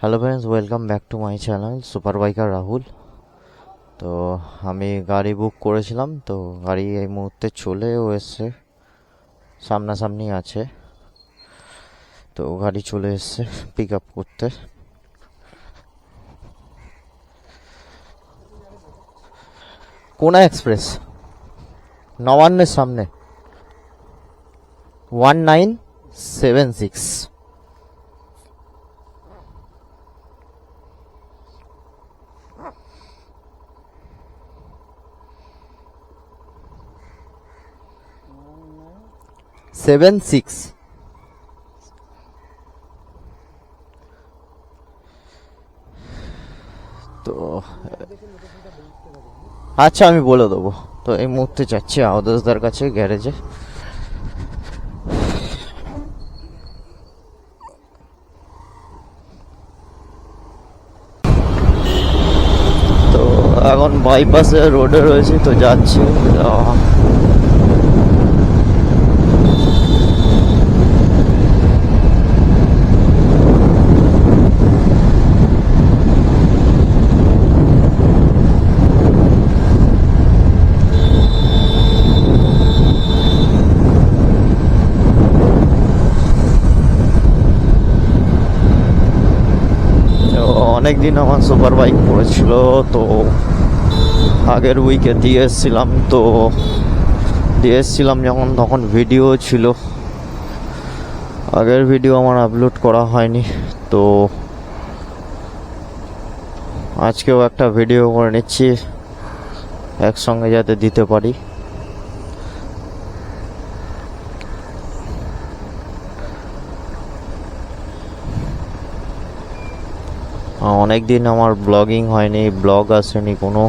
Hello friends, welcome back to my channel super biker Rahul. তো আমি গাড়ি বুক করেছিলাম, তো গাড়ি এই মুহূর্তে চলেও এসছে, সামনাসামনি আছে। তো গাড়ি চলে এসছে পিক আপ করতে। কোনা এক্সপ্রেস নবান্নের সামনে 1976। Seven six. তো আচ্ছা, আমি বলে দেবো। তো এই মুহূর্তে যাচ্ছি আওদাসদার কাছে গ্যারেজে। তো এখন বাইপাসে রোডে রয়েছে, তো যাচ্ছি। অনেক দিন আমার সুপার বাইক পড়েছিল, তো আগের উইকে দিয়ে এসেছিলাম। তো দিয়ে এসেছিলাম যখন, তখন ভিডিও ছিল, আগের ভিডিও আমার আপলোড করা হয়নি। তো আজকেও একটা ভিডিও করে নিচ্ছি, একসঙ্গে যাতে দিতে পারি। অনেক দিন আমার ব্লগিং হয়নি, ব্লগ আসেনি কোনো।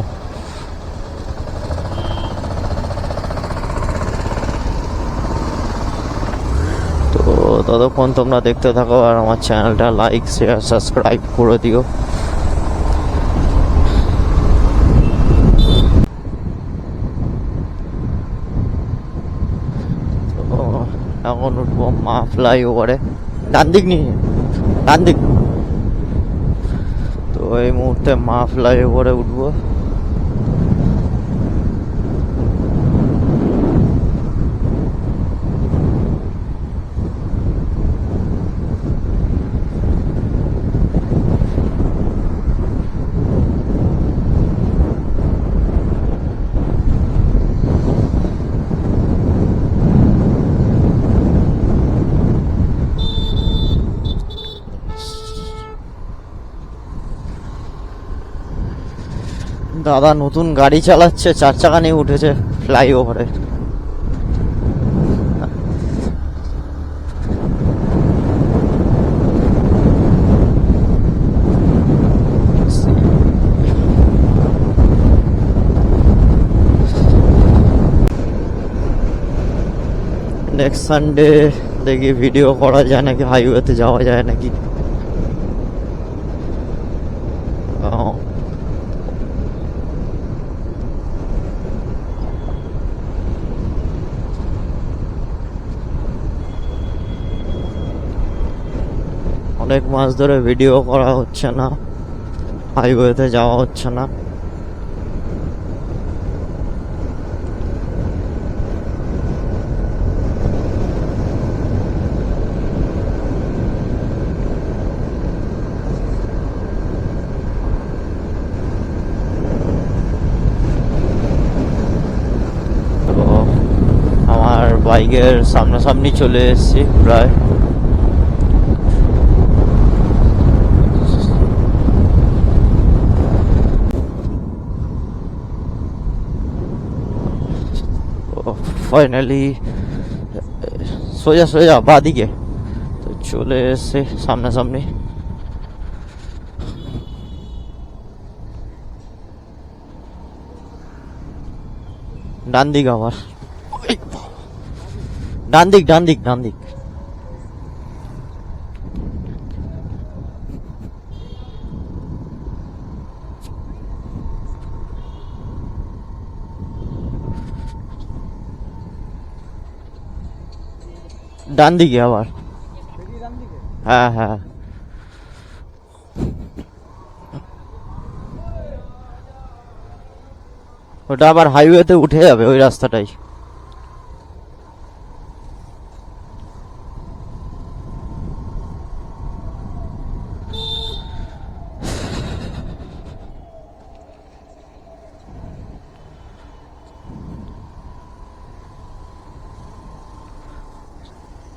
তো ততক্ষণ তোমরা দেখতে থাকো, আর আমার চ্যানেলটা লাইক, শেয়ার, সাবস্ক্রাইব করে দিও। তো এখন উঠবো মা ফ্লাইওভারে, ডান দিক নিয়ে, ডান দিক। তো এই মুহূর্তে মা ফ্লাইওভারে উঠবো। দাদা নতুন গাড়ি চালাচ্ছে, 4 চাকা নিয়ে উঠেছে ফ্লাইওভারে। নেক্সট সানডে দেখি ভিডিও করা যায় নাকি, হাইওয়েতে যাওয়া যায় নাকি। অনেক মাস ধরে ভিডিও করা হচ্ছে না, হাইওয়েতে যাওয়া হচ্ছে না। তো আমার বাইকের সামনাসামনি চলে এসেছি প্রায়। ফাইনালি সোজা সোজা বাদিকে তো চলে এসে সামনাসামনি। ডান দিক আবার, ডান দিক, ডান দিক, ডান দিক। ডান দিকে আবার, হ্যাঁ হ্যাঁ। ওটা আবার হাইওয়েতে উঠে যাবে ওই রাস্তাটাই।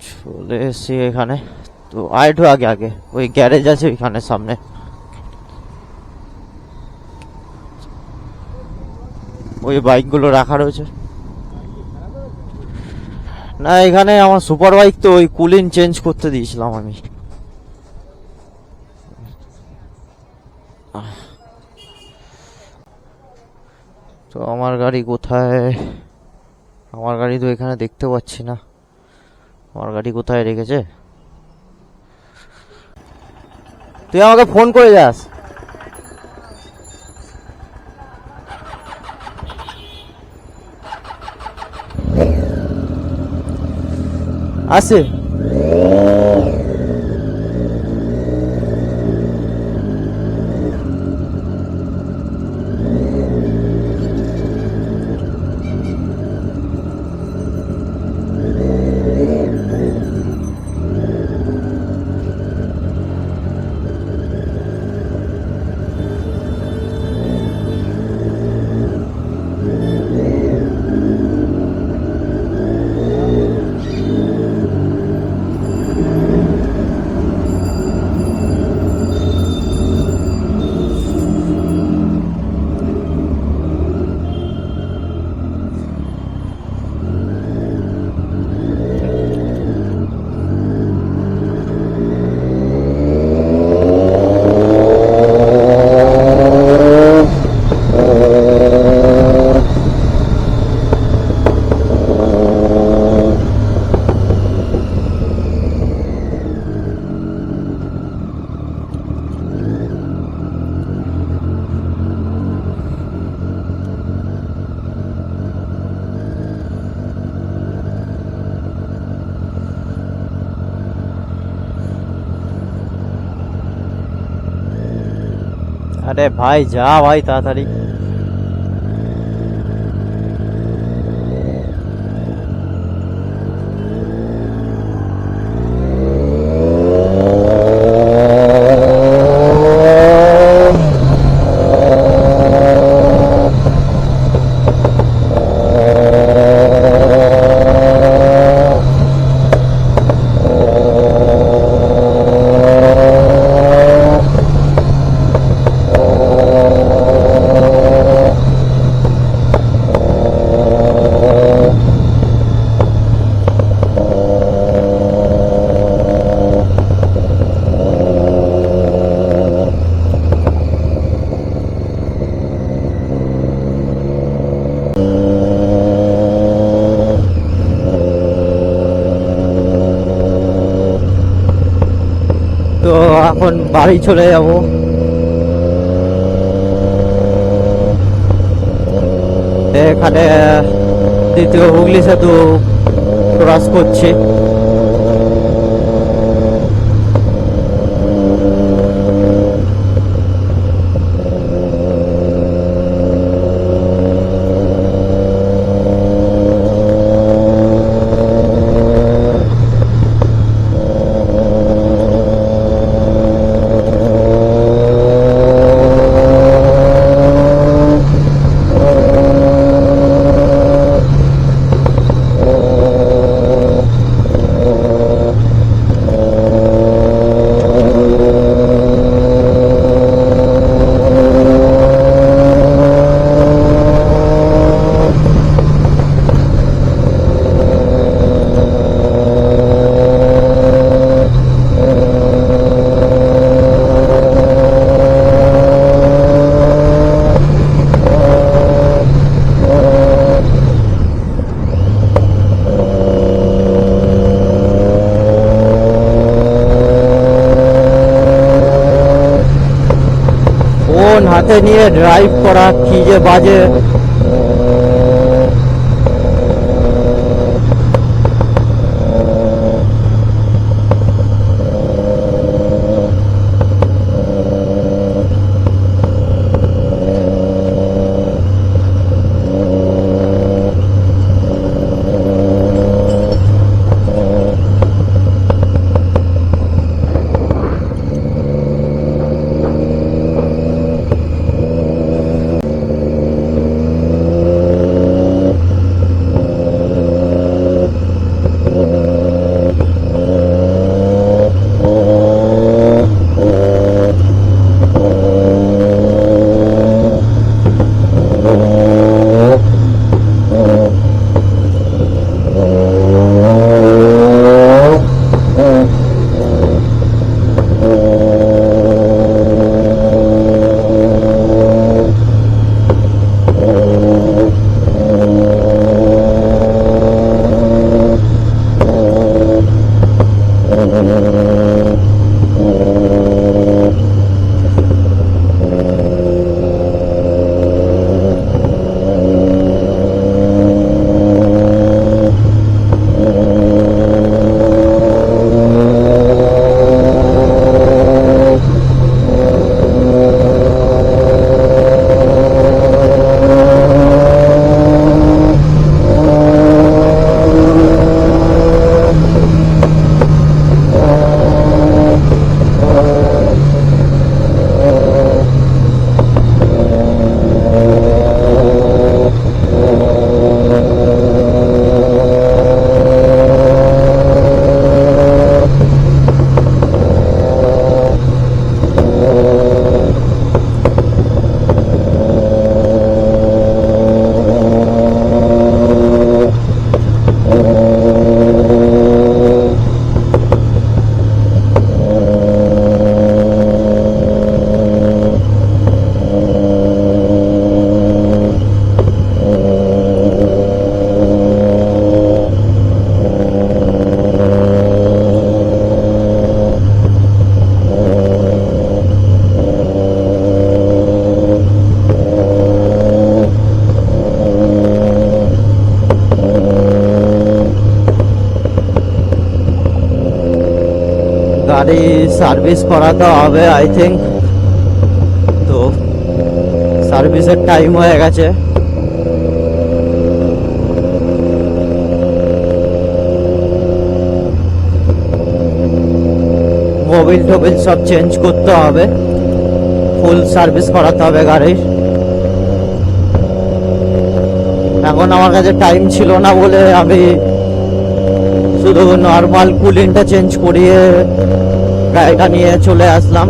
চলে এসছি এখানে। তো আরেকটু আগে আগে ওই গ্যারেজ আছে ওইখানে সামনে। ওই বাইকগুলো রাখা রয়েছে। না এখানে আমার সুপার বাইক তো ওই কুলিং চেঞ্জ করতে দিয়েছিলাম আমি। তো আমার গাড়ি কোথায়? আমার গাড়ি তো এখানে দেখতে পাচ্ছি না। আমার গাড়ি কোথায় রেখেছে? তুই আমাকে ফোন করে যাস। আছে अरे भाई जा भाई ताड़ाताड़ी। তো এখন বাড়ি চলে যাব। এখানে দ্বিতীয় হুগলি সেতু ক্রস করছি। হাতে নিয়ে ড্রাইভ করা কি যে বাজে। গাড়ি সার্ভিস করাতে হবে আই থিঙ্ক। তো সার্ভিসের টাইম হয়ে গেছে। মোবিল টোবিল সব চেঞ্জ করতে হবে, ফুল সার্ভিস করাতে হবে গাড়ির। এখন আমার কাছে টাইম ছিল না বলে আমি শুধু নর্মাল কুলিংটা চেঞ্জ করিয়ে গাড়িটা নিয়ে চলে আসলাম।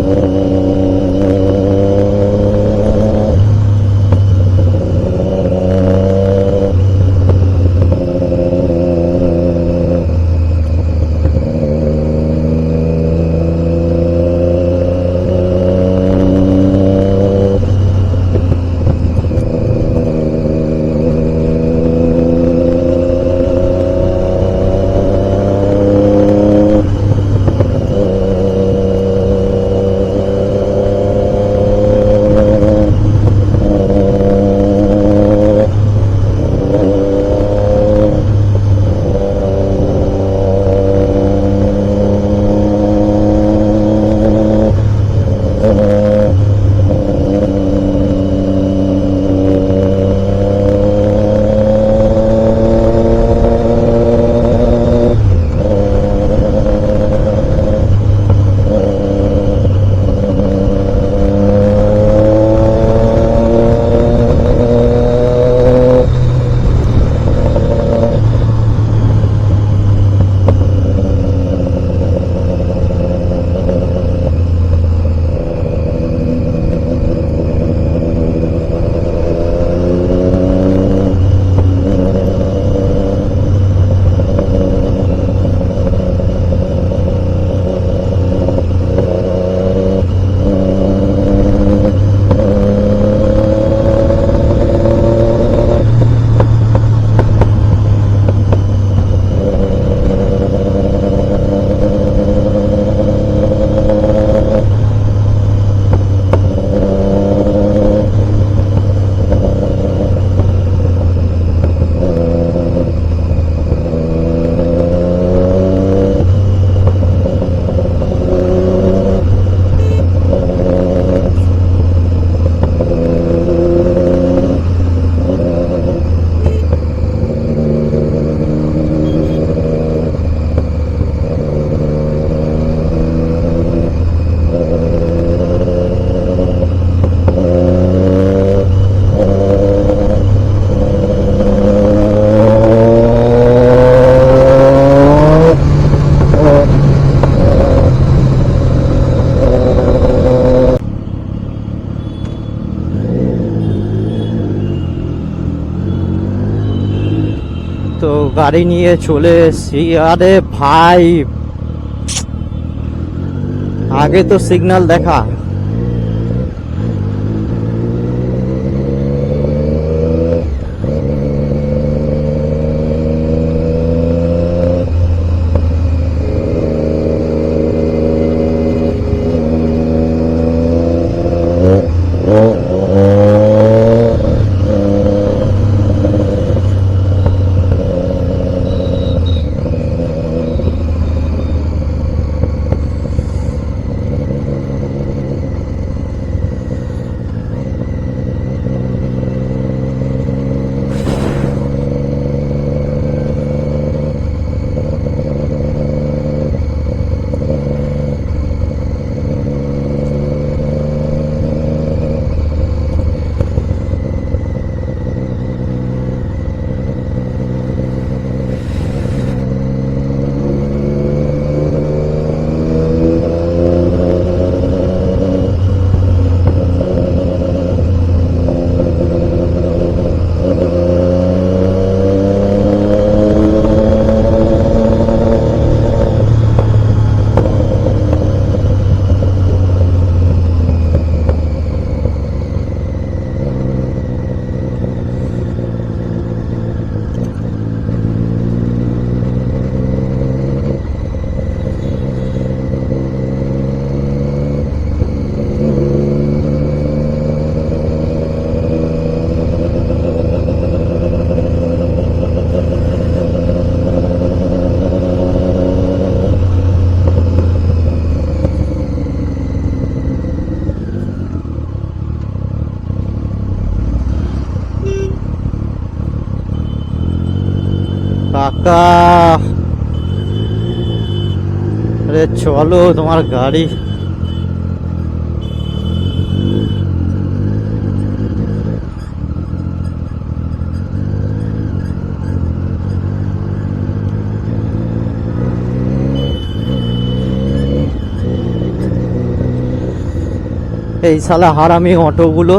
তো গাড়ি নিয়ে চলে এসছি। আরে ভাই, আগে তো সিগন্যাল দেখা। কাকা, আরে চলো তোমার গাড়ি। এই শালা হারামি অটোগুলো।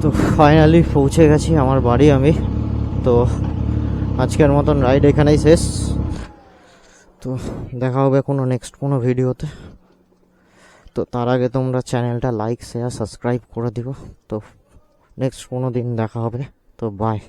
তো ফাইনালি পৌঁছে গেছি আমার বাড়ি আমি। তো আজকের মতন রাইড এখানেই শেষ। তো দেখা হবে নেক্সট কোনো ভিডিওতে। তো তার আগে তোমরা চ্যানেলটা লাইক শেয়ার সাবস্ক্রাইব করে দিও। তো নেক্সট কোনো দিন দেখা হবে। তো বাই।